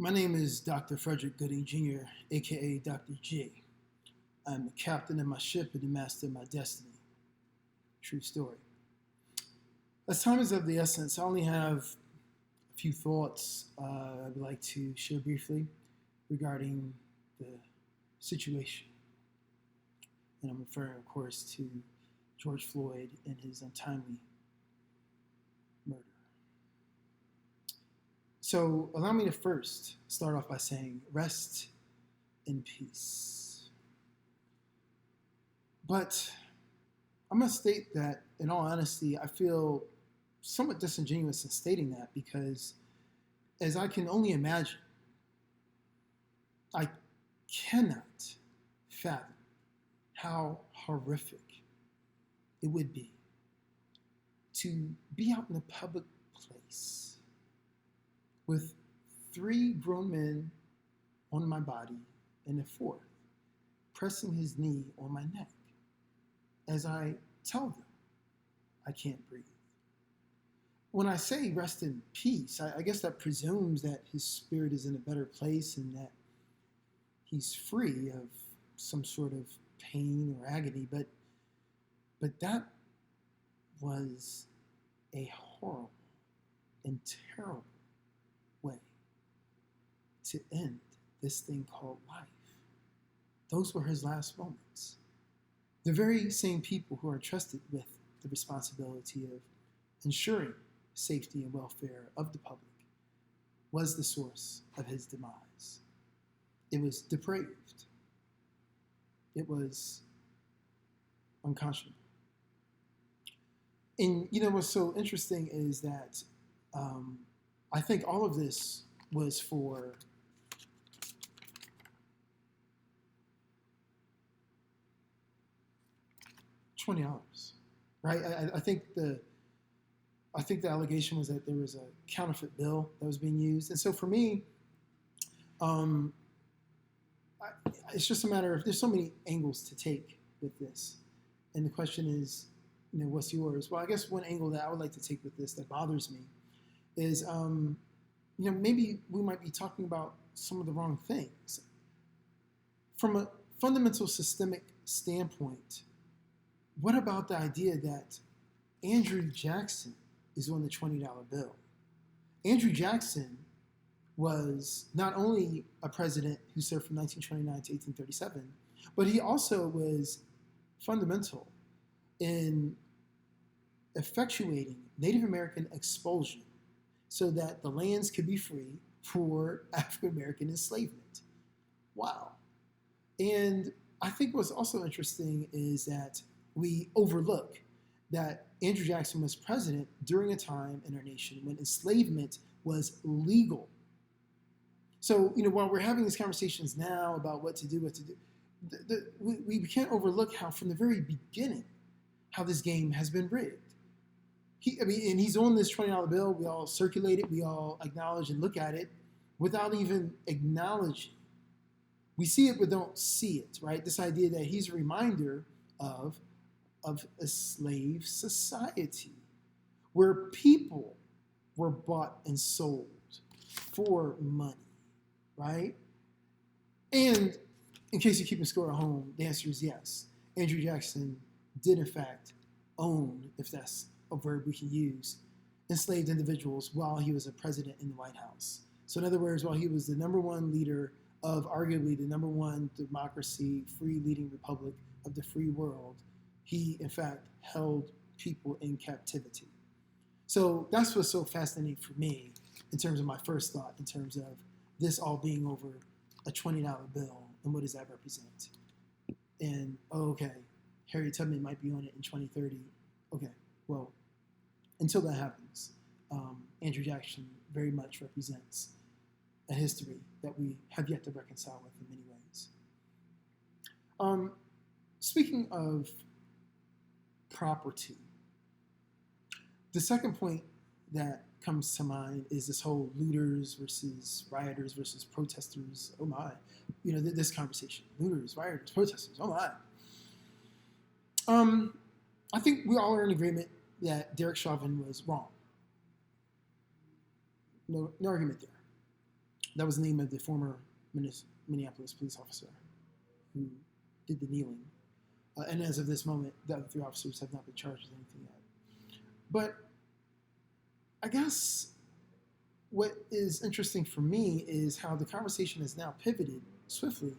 My name is Dr. Frederick Gooding Jr., aka Dr. J. I'm the captain of my ship and the master of my destiny. True story. As time is of the essence, I only have a few thoughts I would like to share briefly regarding the situation. And I'm referring, of course, to George Floyd and his untimely murder. So allow me to first start off by saying, rest in peace. But I must state that, in all honesty, I feel somewhat disingenuous in stating that because, as I can only imagine, I cannot fathom how horrific it would be to be out in a public place with three grown men on my body and a fourth pressing his knee on my neck as I tell them I can't breathe. When I say rest in peace, I guess that presumes that his spirit is in a better place and that he's free of some sort of pain or agony, but that was a horrible and terrible way to end this thing called life. Those were his last moments. The very same people who are trusted with the responsibility of ensuring safety and welfare of the public was the source of his demise. It was depraved. It was unconscionable. And what's so interesting is that I think all of this was for $20, right? I think the allegation was that there was a counterfeit bill that was being used, and so for me, it's just a matter of there's so many angles to take with this, and the question is, what's yours? Well, I guess one angle that I would like to take with this that bothers me is, maybe we might be talking about some of the wrong things. From a fundamental systemic standpoint, what about the idea that Andrew Jackson is on the $20 bill? Andrew Jackson was not only a president who served from 1929 to 1837, but he also was fundamental in effectuating Native American expulsion so that the lands could be free for African American enslavement. Wow. And I think what's also interesting is that we overlook that Andrew Jackson was president during a time in our nation when enslavement was legal. So, while we're having these conversations now about what to do, we can't overlook how from the very beginning, how this game has been rigged. And he's on this $20 bill. We all circulate it. We all acknowledge and look at it without even acknowledging. We see it, but don't see it, right? This idea that he's a reminder of a slave society where people were bought and sold for money, right? And in case you're keeping score at home, the answer is yes. Andrew Jackson did, in fact, own, if that's a verb we can use, enslaved individuals while he was a president in the White House. So in other words, while he was the number one leader of arguably the number one democracy, free leading republic of the free world, he, in fact, held people in captivity. So that's what's so fascinating for me in terms of my first thought, in terms of this all being over a $20 bill, and what does that represent? And, okay, Harriet Tubman might be on it in 2030. Okay, well, until that happens, Andrew Jackson very much represents a history that we have yet to reconcile with in many ways. Speaking of property, the second point that comes to mind is this whole looters versus rioters versus protesters. Oh my, this conversation, looters, rioters, protesters. Oh my. I think we all are in agreement that Derek Chauvin was wrong. No argument there. That was the name of the former Minneapolis police officer who did the kneeling. And as of this moment, the other 3 officers have not been charged with anything yet. But I guess what is interesting for me is how the conversation has now pivoted swiftly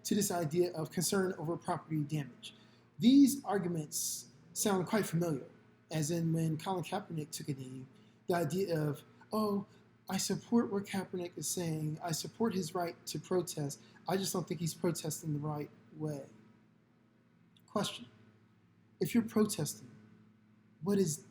to this idea of concern over property damage. These arguments sound quite familiar, as in when Colin Kaepernick took a knee, the idea of, oh, I support what Kaepernick is saying, I support his right to protest, I just don't think he's protesting the right way. Question: if you're protesting, what is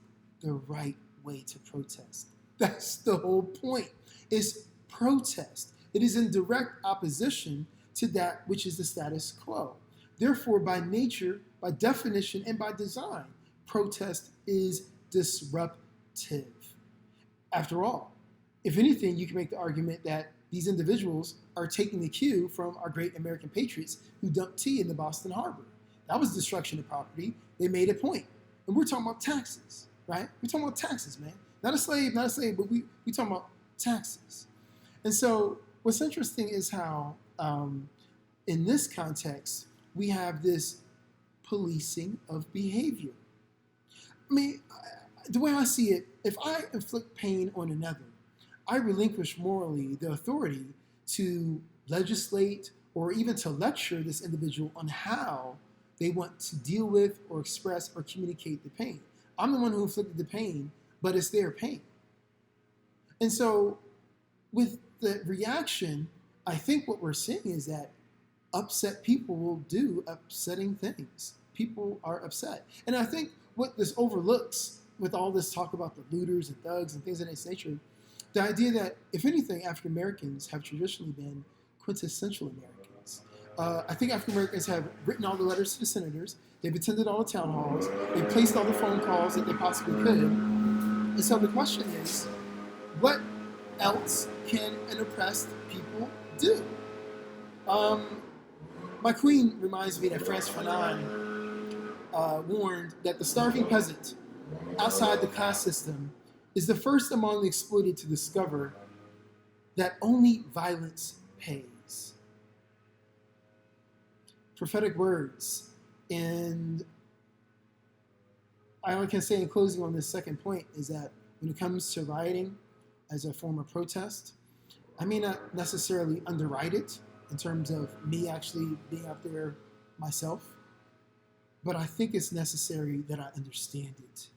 the right way to protest? That's the whole point. It's protest. It is in direct opposition to that which is the status quo. Therefore, by nature, by definition, and by design, protest is disruptive. After all, if anything, you can make the argument that these individuals are taking the cue from our great American patriots who dumped tea in the Boston Harbor. That was destruction of property. They made a point. And we're talking about taxes, right? We're talking about taxes, man. Not a slave, but we talking about taxes. And so what's interesting is how, in this context, we have this policing of behavior. I mean, the way I see it, if I inflict pain on another, I relinquish morally the authority to legislate or even to lecture this individual on how they want to deal with or express or communicate the pain. I'm the one who inflicted the pain, but it's their pain. And so with the reaction, I think what we're seeing is that upset people will do upsetting things. People are upset. And I think what this overlooks with all this talk about the looters and thugs and things of this nature, the idea that, if anything, African Americans have traditionally been quintessential Americans. I think African Americans have written all the letters to the senators, they've attended all the town halls, they've placed all the phone calls that they possibly could. And so the question is, what else can an oppressed people do? My queen reminds me that Frantz Fanon warned that the starving peasant outside the class system is the first among the exploited to discover that only violence pays. Prophetic words. And I can say in closing on this second point is that when it comes to rioting as a form of protest, I may not necessarily underwrite it in terms of me actually being out there myself, but I think it's necessary that I understand it.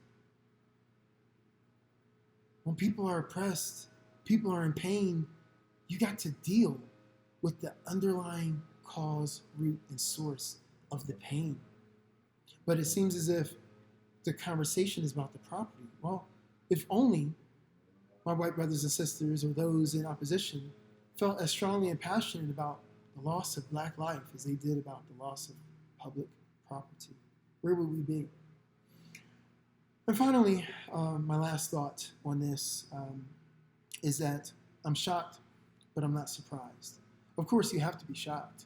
When people are oppressed, people are in pain, you got to deal with the underlying cause, root, and source of the pain. But it seems as if the conversation is about the property. Well, if only my white brothers and sisters or those in opposition felt as strongly and passionate about the loss of black life as they did about the loss of public property, where would we be? And finally, my last thought on this is that I'm shocked, but I'm not surprised. Of course, you have to be shocked.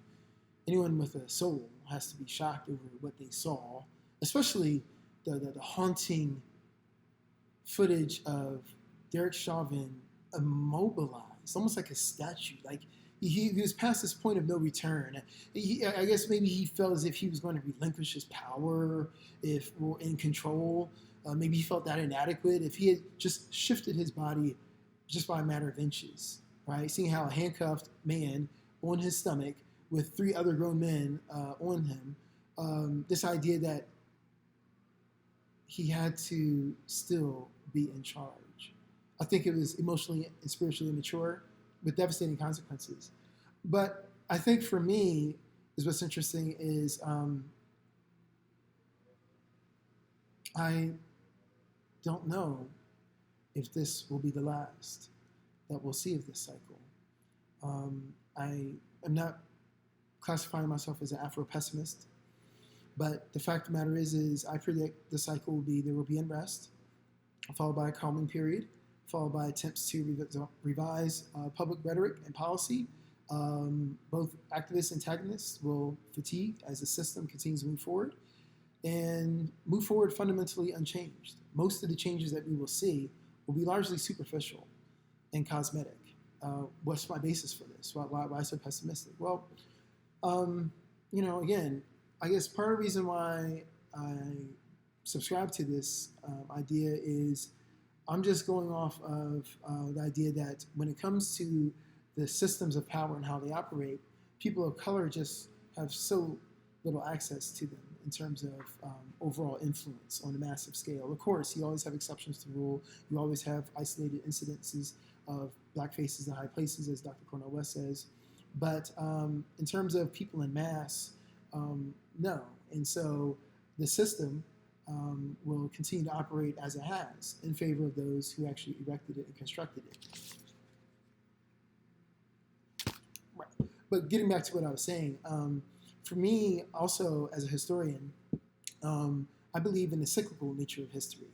Anyone with a soul has to be shocked over what they saw, especially the haunting footage of Derek Chauvin immobilized, almost like a statue. Like he was past this point of no return. I guess maybe he felt as if he was going to relinquish his power, if we're in control. Maybe he felt that inadequate. If he had just shifted his body just by a matter of inches, right? Seeing how a handcuffed man on his stomach with 3 other grown men on him, this idea that he had to still be in charge. I think it was emotionally and spiritually immature with devastating consequences. But I think for me, is what's interesting is I don't know if this will be the last that we'll see of this cycle. I am not classifying myself as an Afro-pessimist, but the fact of the matter is I predict the cycle will be, there will be unrest, followed by a calming period, followed by attempts to revise public rhetoric and policy. Both activists and antagonists will fatigue as the system continues to move forward and move forward fundamentally unchanged. Most of the changes that we will see will be largely superficial and cosmetic. what's my basis for this? Why so pessimistic? Well, again, I guess part of the reason why I subscribe to this idea is I'm just going off of the idea that when it comes to the systems of power and how they operate, people of color just have so little access to them in terms of overall influence on a massive scale. Of course, you always have exceptions to the rule. You always have isolated incidences of black faces in high places, as Dr. Cornel West says. But in terms of people in mass, no. And so the system will continue to operate as it has in favor of those who actually erected it and constructed it. Right. But getting back to what I was saying, for me, also as a historian, I believe in the cyclical nature of history.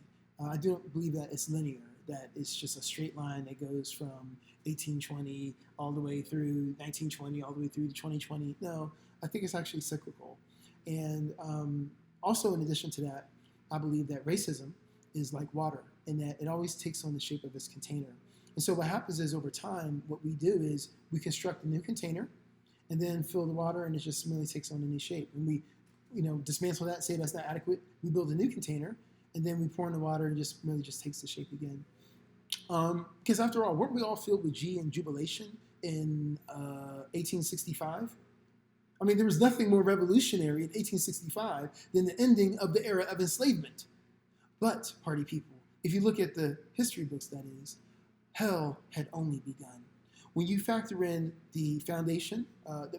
I don't believe that it's linear, that it's just a straight line that goes from 1820 all the way through 1920, all the way through to 2020. No, I think it's actually cyclical. And also, in addition to that, I believe that racism is like water, and that it always takes on the shape of its container. And so what happens is, over time, what we do is we construct a new container and then fill the water, and it just merely takes on a new shape. And we dismantle that, say that's not adequate. We build a new container, and then we pour in the water, and just merely just takes the shape again. Because after all, weren't we all filled with G and jubilation in 1865? I mean, there was nothing more revolutionary in 1865 than the ending of the era of enslavement. But, party people, if you look at the history books, that is, hell had only begun. When you factor in the foundation,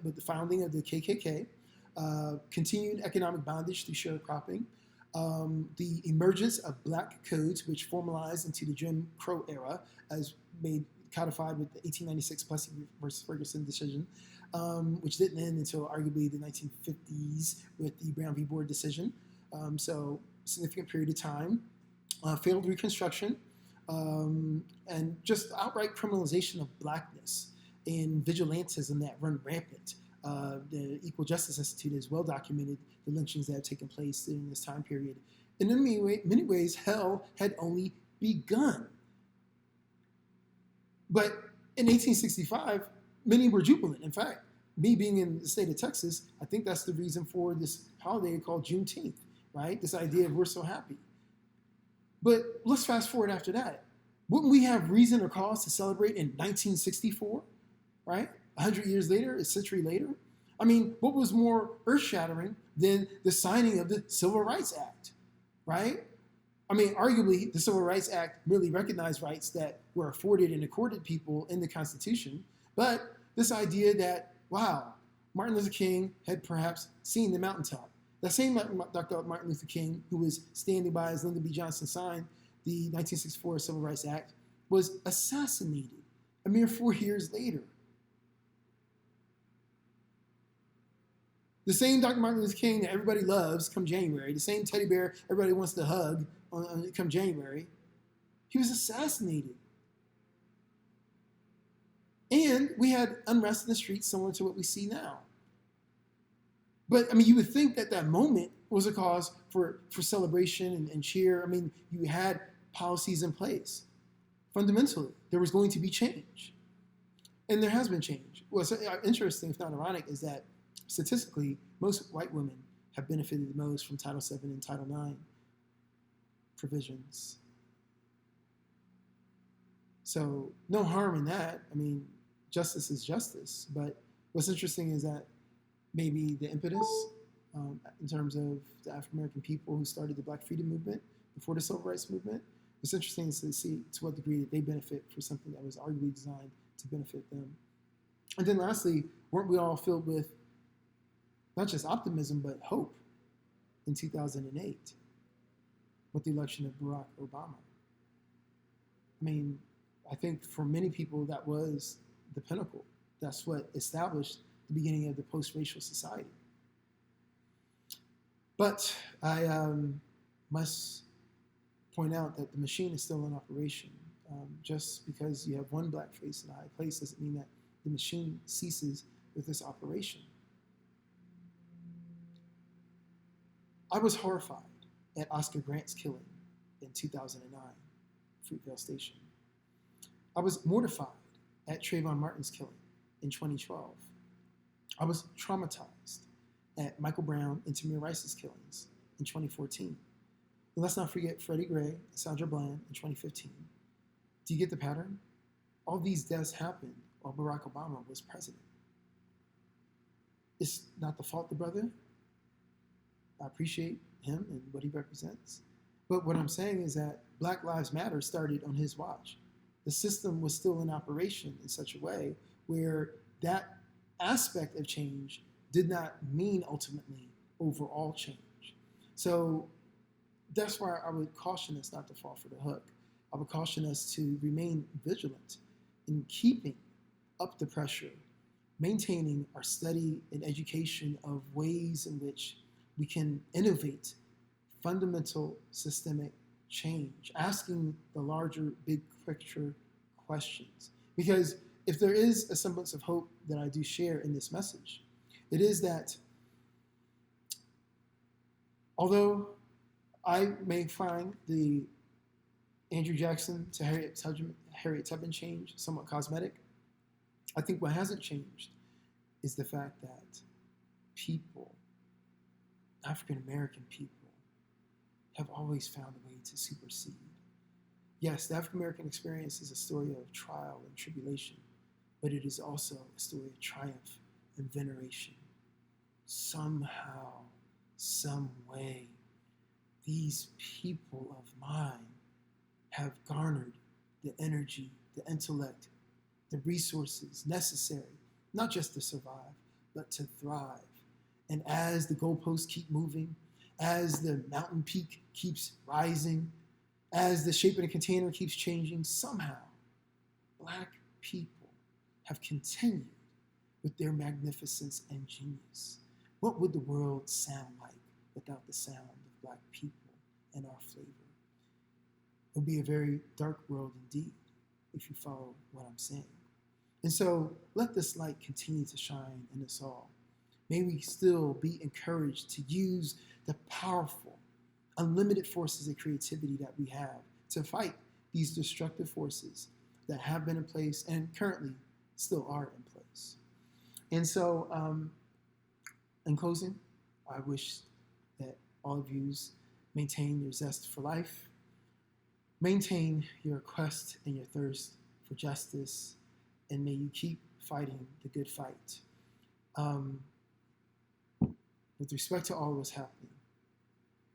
with the founding of the KKK, continued economic bondage through sharecropping, the emergence of black codes, which formalized into the Jim Crow era, as made codified with the 1896 Plessy versus Ferguson decision, which didn't end until arguably the 1950s with the Brown v. Board decision. So, significant period of time. Failed Reconstruction, and just outright criminalization of blackness and vigilantism that run rampant. The Equal Justice Institute has well documented the lynchings that have taken place during this time period. And in many ways, hell had only begun. But in 1865, many were jubilant. In fact, me being in the state of Texas, I think that's the reason for this holiday called Juneteenth, right? This idea of we're so happy. But let's fast forward after that. Wouldn't we have reason or cause to celebrate in 1964, right? 100 years later, a century later? I mean, what was more earth-shattering than the signing of the Civil Rights Act, right? I mean, arguably, the Civil Rights Act merely recognized rights that were afforded and accorded people in the Constitution, but this idea that, wow, Martin Luther King had perhaps seen the mountaintop. That same Dr. Martin Luther King, who was standing by as Lyndon B. Johnson signed the 1964 Civil Rights Act, was assassinated a mere 4 years later. The same Dr. Martin Luther King that everybody loves come January, the same teddy bear everybody wants to hug come January, he was assassinated. And we had unrest in the streets similar to what we see now. But, I mean, you would think that that moment was a cause for celebration and cheer. I mean, you had policies in place. Fundamentally, there was going to be change. And there has been change. What's interesting, if not ironic, is that statistically, most white women have benefited the most from Title VII and Title IX provisions. So, no harm in that. I mean, justice is justice. But what's interesting is that maybe the impetus in terms of the African-American people who started the Black Freedom Movement before the Civil Rights Movement, it's interesting to see to what degree that they benefit for something that was arguably designed to benefit them. And then lastly, weren't we all filled with not just optimism, but hope in 2008 with the election of Barack Obama? I mean, I think for many people that was the pinnacle. That's what established the beginning of the post-racial society. But I must point out that the machine is still in operation. Just because you have one black face in a high place doesn't mean that the machine ceases with this operation. I was horrified at Oscar Grant's killing in 2009, Fruitvale Station. I was mortified at Trayvon Martin's killing in 2012. I was traumatized at Michael Brown and Tamir Rice's killings in 2014. And let's not forget Freddie Gray and Sandra Bland in 2015. Do you get the pattern? All these deaths happened while Barack Obama was president. It's not the fault of the brother. I appreciate him and what he represents. But what I'm saying is that Black Lives Matter started on his watch. The system was still in operation in such a way where that aspect of change did not mean ultimately overall change. So that's why I would caution us not to fall for the hook. I would caution us to remain vigilant in keeping up the pressure, maintaining our study and education of ways in which we can innovate fundamental systemic change, asking the larger big picture questions. Because if there is a semblance of hope that I do share in this message, it is that although I may find the Andrew Jackson to Harriet Tubman change somewhat cosmetic, I think what hasn't changed is the fact that people, African American people, have always found a way to supersede. Yes, the African American experience is a story of trial and tribulation, but it is also a story of triumph and veneration. Somehow, some way, these people of mine have garnered the energy, the intellect, the resources necessary, not just to survive, but to thrive. And as the goalposts keep moving, as the mountain peak keeps rising, as the shape of the container keeps changing, somehow Black people have continued with their magnificence and genius. What would the world sound like without the sound of Black people and our flavor? It would be a very dark world indeed, if you follow what I'm saying. And so let this light continue to shine in us all. May we still be encouraged to use the powerful, unlimited forces of creativity that we have to fight these destructive forces that have been in place and currently still are in place. And so, in closing, I wish that all of you maintain your zest for life, maintain your quest and your thirst for justice, and may you keep fighting the good fight. With respect to all what's happening,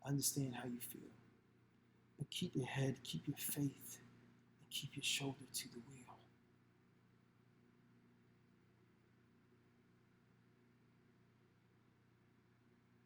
I understand how you feel. But keep your head, keep your faith, and keep your shoulder to the wheel.